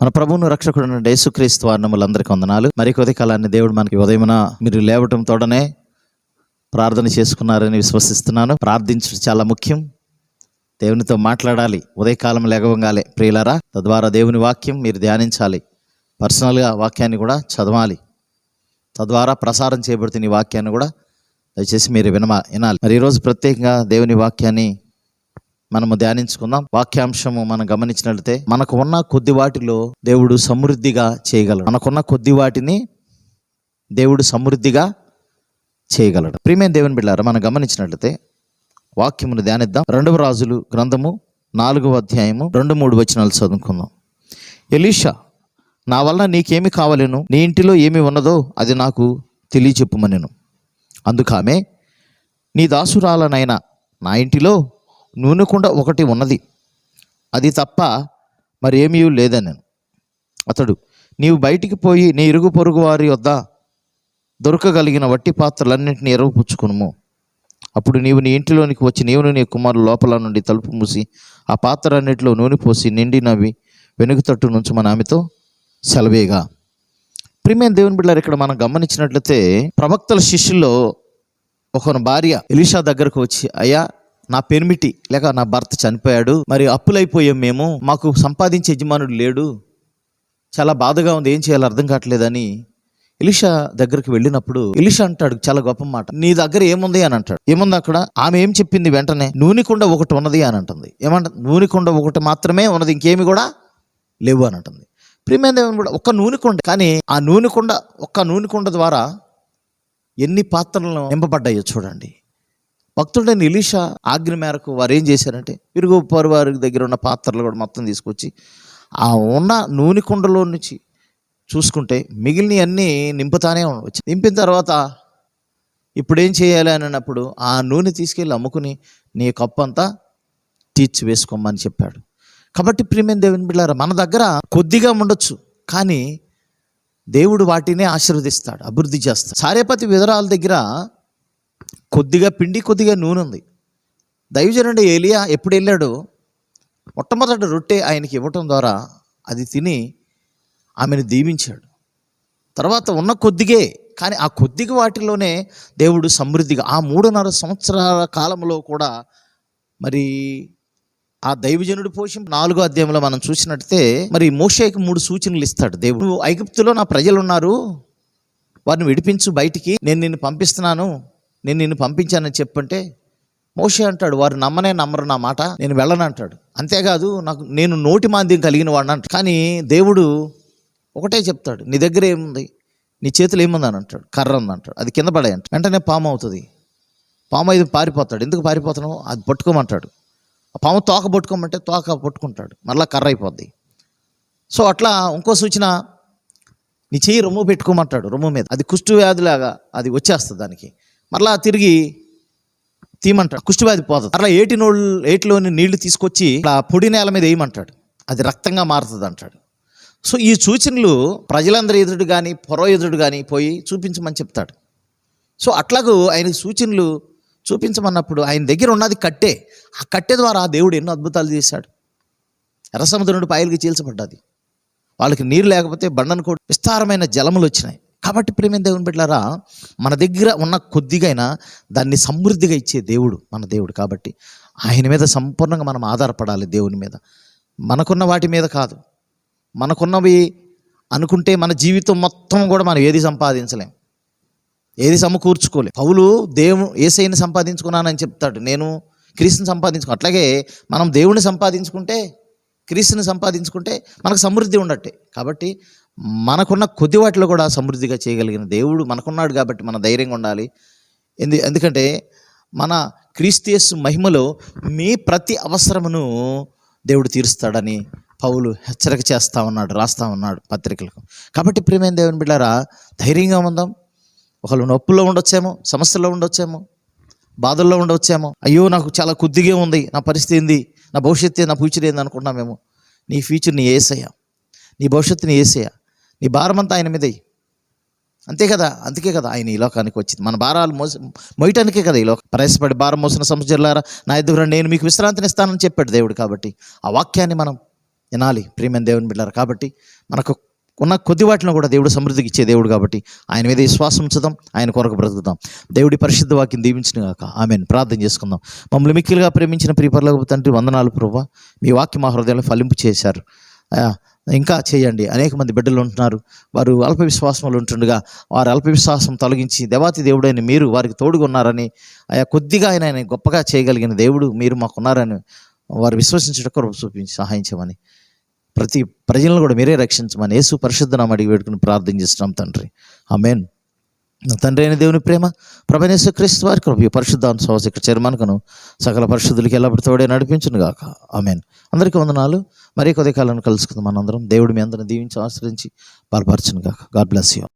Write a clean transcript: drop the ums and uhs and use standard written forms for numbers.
మన ప్రభువును రక్షకుడు యేసుక్రీస్తు వారినములందరికీ వందనాలు. మరి కొద్ది కాలాన్ని దేవుడు మనకి ఉదయమున మీరు లేవటం తోడనే ప్రార్థన చేసుకున్నారని విశ్వసిస్తున్నాను. ప్రార్థించడం చాలా ముఖ్యం. దేవునితో మాట్లాడాలి. ఉదయకాలం లేగవంగాలే ప్రియులారా. తద్వారా దేవుని వాక్యం మీరు ధ్యానించాలి. పర్సనల్గా వాక్యాన్ని కూడా చదవాలి. తద్వారా ప్రసారం చేయబడుతున్న ఈ వాక్యాన్ని కూడా దయచేసి మీరు వినాలి. మరి ఈరోజు ప్రత్యేకంగా దేవుని వాక్యాన్ని మనము ధ్యానించుకుందాం. వాక్యాంశము మనం గమనించినట్లయితే, మనకు ఉన్న కొద్ది వాటిలో దేవుడు సమృద్ధిగా చేయగలడు. మనకున్న కొద్ది వాటిని దేవుడు సమృద్ధిగా చేయగలడు. ప్రియమైన దేవుని బిడ్డలారా, మనం గమనించినట్లయితే వాక్యమును ధ్యానిద్దాం. 2వ రాజులు గ్రంథము 4వ అధ్యాయము 2-3 వచనాలు చదువుకుందాం. ఎలీషా, నా వలన నీకేమి కావాలేను, నీ ఇంటిలో ఏమి ఉన్నదో అది నాకు తెలియచెప్పుమనెను. అందుకామె, నీ దాసురాలనైనా నా ఇంటిలో నూనె కుండ ఒకటి ఉన్నది, అది తప్ప మరేమీ లేదన్నాను. అతడు, నీవు బయటికి పోయి నీ ఇరుగు పొరుగు వారి వద్ద దొరకగలిగిన వట్టి పాత్రలన్నింటినీ ఎరవపుచ్చుకును. అప్పుడు నీవు నీ ఇంటిలోనికి వచ్చి నీవును నీ కుమారుడు లోపల నుండి తలుపు మూసి ఆ పాత్రలన్నింటిలో నూనె పోసి నిండినవి వెనుక తట్టు నుంచి మన ఆమెతో సెలవేగా. ప్రియమైన దేవుని బిడ్డలారా, ఇక్కడ మనం గమనించినట్లయితే ప్రవక్తల శిష్యుల్లో ఒకరి భార్య ఎలీషా దగ్గరకు వచ్చి, అయ్యా, నా పెనిమిటి లేక నా భర్త చనిపోయాడు, మరి అప్పులైపోయాం, మేము మాకు సంపాదించే యజమానుడు లేడు, చాలా బాధగా ఉంది, ఏం చేయాలో అర్థం కావట్లేదని ఎలీషా దగ్గరికి వెళ్ళినప్పుడు ఎలీషా అంటాడు చాలా గొప్ప మాట, నీ దగ్గర ఏముంది అని అంటాడు. ఏముంది అక్కడ? ఆమె ఏం చెప్పింది? వెంటనే నూనె కుండ ఒకటి ఉన్నది అని అంటుంది. ఏమంట? నూనె కుండ ఒకటి మాత్రమే ఉన్నది, ఇంకేమి కూడా లేవు అని అంటుంది. ప్రియమైన దేవుని కూడా ఒక్క నూనె కుండ, కానీ ఆ నూనె కుండ, ఒక్క నూనె కుండ ద్వారా ఎన్ని పాత్రలను నింపబడ్డాయో చూడండి. భక్తుడైన ఎలీషా ఆజ్ఞ మేరకు వారు ఏం చేశారంటే, ఇరుగు పొరుగు వారి దగ్గర ఉన్న పాత్రలు కూడా మొత్తం తీసుకొచ్చి ఆ ఉన్న నూనె కుండలో నుంచి చూసుకుంటే మిగిలిన అన్నీ నింపుతానే ఉండవచ్చు. నింపిన తర్వాత ఇప్పుడు ఏం చేయాలి అని అన్నప్పుడు ఆ నూనె తీసుకెళ్ళి అమ్ముకుని నీ కప్పు అంతా తీర్చి వేసుకోమని చెప్పాడు. కాబట్టి ప్రియమైన దేవుని బిడ్డలారా, మన దగ్గర కొద్దిగా ఉండొచ్చు, కానీ దేవుడు వాటినే ఆశీర్వదిస్తాడు, అభివృద్ధి చేస్తాడు. సారేపతి విధరాల దగ్గర కొద్దిగా పిండి కొద్దిగా నూనె ఉంది. దైవజనుడు ఏలియా ఎప్పుడు వెళ్ళాడో మొట్టమొదటి రొట్టె ఆయనకి ఇవ్వటం ద్వారా అది తిని ఆమెను దీవించాడు. తర్వాత ఉన్న కొద్దిగే, కానీ ఆ కొద్దిగా వాటిలోనే దేవుడు సమృద్ధిగా ఆ 3.5 సంవత్సరాల కాలంలో కూడా మరి ఆ దైవజనుడు పోషింపు 4వ అధ్యాయంలో మనం చూసినట్టే మరి మోషేకి 3 సూచనలు ఇస్తాడు దేవుడు. నువ్వు ఐగుప్తులో నా ప్రజలు ఉన్నారు, వారిని విడిపించు బయటికి, నేను నిన్ను పంపిస్తున్నాను, నేను నిన్ను పంపించానని చెప్పంటే మోషే అంటాడు, వారు నమ్మరు నా మాట, నేను వెళ్ళను అంటాడు. అంతేకాదు, నేను నోటి మాంద్యం కలిగిన వాడిని అంటాడు. కానీ దేవుడు ఒకటే చెప్తాడు, నీ దగ్గర ఏముంది, నీ చేతులు ఏముంది అని అంటాడు. కర్ర ఉంది అంటాడు, అది కింద పడే అంటాడు. వెంటనే పాము అవుతుంది. పాము అయితే పారిపోతాడు. ఎందుకు పారిపోతున్నావు? అది పట్టుకోమంటాడు. ఆ పాము తోక పట్టుకోమంటే తోక పట్టుకుంటాడు, మరలా కర్ర అయిపోద్ది. సో అట్లా ఇంకో సూచన, నీ చెయ్యి రొమ్ము పెట్టుకోమంటాడు, రొమ్ము మీద, అది కుష్టు వ్యాధిలాగా అది వచ్చేస్తుంది, దానికి మరలా తిరిగి తీయమంటాడు, కుష్టివ్యాధి పోతుంది. అట్లా ఏటిలోని నీళ్లు తీసుకొచ్చి ఆ పొడి నేల మీద వేయమంటాడు, అది రక్తంగా మారుతుంది అంటాడు. సో ఈ సూచనలు ప్రజలందరి ఎదురు కానీ పొర ఎదురు కానీ పోయి చూపించమని చెప్తాడు. సో అట్లాగూ ఆయన సూచనలు చూపించమన్నప్పుడు ఆయన దగ్గర ఉన్నది కట్టే. ఆ కట్టె ద్వారా దేవుడు ఎన్నో అద్భుతాలు చేశాడు. ఎర్ర సముద్రుడు పాయలుగా చీల్చబడ్డది. వాళ్ళకి నీరు లేకపోతే బండను కూడా విస్తారమైన జలములు వచ్చినాయి. కాబట్టి ప్రియమైన దేవుని బిడ్డలారా, మన దగ్గర ఉన్న కొద్దిగైనా దాన్ని సమృద్ధిగా ఇచ్చే దేవుడు మన దేవుడు. కాబట్టి ఆయన మీద సంపూర్ణంగా మనం ఆధారపడాలి, దేవుని మీద. మనకున్న వాటి మీద కాదు. మనకున్నవి అనుకుంటే మన జీవితం మొత్తం కూడా మనం ఏది సంపాదించలేం, ఏది సమకూర్చుకోలేం. పౌలు యేసయ్యని సంపాదించుకున్నానని చెప్తాడు, నేను క్రీస్తుని సంపాదించుకో. అట్లాగే మనం దేవుని సంపాదించుకుంటే, క్రీస్తుని సంపాదించుకుంటే మనకు సమృద్ధి ఉండట్టే. కాబట్టి మనకున్న కొద్ది వాటిలో కూడా సమృద్ధిగా చేయగలిగిన దేవుడు మనకున్నాడు. కాబట్టి మన ధైర్యంగా ఉండాలి. ఎందుకంటే మన క్రీస్తు యేసు మహిమలో మీ ప్రతి అవసరమును దేవుడు తీరుస్తాడని పౌలు హెచ్చరిక చేస్తూ ఉన్నాడు, రాస్తూ ఉన్నాడు పత్రికలకు. కాబట్టి ప్రియమైన దేవుని బిడ్డలారా, ధైర్యంగా ఉందాం. ఒకళ్ళు నొప్పుల్లో ఉండొచ్చేమో, సమస్యల్లో ఉండొచ్చేమో, బాధల్లో ఉండవచ్చేమో, అయ్యో నాకు చాలా కొద్దిగా ఉంది, నా పరిస్థితి ఏంది, నా భవిష్యత్తు, నా ఫ్యూచర్ ఏంది అనుకుంటున్నామేమో. నీ ఫ్యూచర్ నీ యేసయ్య, నీ భవిష్యత్తుని యేసయ్య, నీ భారమంతా ఆయన మీద. అంతే కదా, అందుకే కదా ఆయన ఈ లోకానికి వచ్చింది, మన భారాలు మోయటానికే కదా ఈ లోకం. ప్రయాసపడి భారం మోసిన సంసర్లారా నా ఎదుగురా, నేను మీకు విశ్రాంతిని ఇస్తానని చెప్పాడు దేవుడు. కాబట్టి ఆ వాక్యాన్ని మనం వినాలి ప్రియమైన దేవుని బిడ్డలారా. కాబట్టి మనకు ఉన్న కొద్ది వాటిలో కూడా దేవుడు సమృద్ధికి ఇచ్చే దేవుడు కాబట్టి ఆయన మీద విశ్వాసం ఉంచుదాం, ఆయన కొరకు బ్రతుకుదాం. దేవుడి పరిశుద్ధ వాక్యం దీవించిన గాక. ఆమేన్. ప్రార్థన చేసుకుందాం. మమ్మల్ని మిక్కిలిగా ప్రేమించిన ప్రియ పరలోకపు తండ్రి, వందనాలు ప్రభువా. మీ వాక్యం మా హృదయంలో ఫలింపు చేశారు. ఇంకా చేయండి. అనేక మంది బిడ్డలు ఉంటున్నారు, వారు అల్ప విశ్వాసంలో ఉంటుండగా వారు అల్ప విశ్వాసం తొలగించి దేవాతి దేవుడైన మీరు వారికి తోడుగా ఉన్నారని, కొద్దిగా ఆయన గొప్పగా చేయగలిగిన దేవుడు మీరు మాకున్నారని వారు విశ్వసించడం కొరకు చూపించి సహాయం చేయమని, ప్రతి ప్రజలను కూడా మీరే రక్షించమని యేసు పరిశుద్ధ నామమున అడిగి వేడుకుని ప్రార్థన చేస్తున్నాం తండ్రి. ఆమేన్. తండ్రి అయిన దేవుని ప్రేమ, ప్రభువైన యేసుక్రీస్తు వారి కృప, పరిశుద్ధాత్మ సహవాసం ఇక్కడ చేరమనుకను సకల పరిశుద్ధులకి ఎల్లప్పుడూ తోడే నడిపించును గాక. ఆమేన్. అందరికీ వందనాలు. మరి కొద్ది కాలాన్ని కలుసుకుందాం మనందరం. దేవుడు మీ అందరిని దీవించి ఆశ్రయించి బలపరచును గాక. God bless you.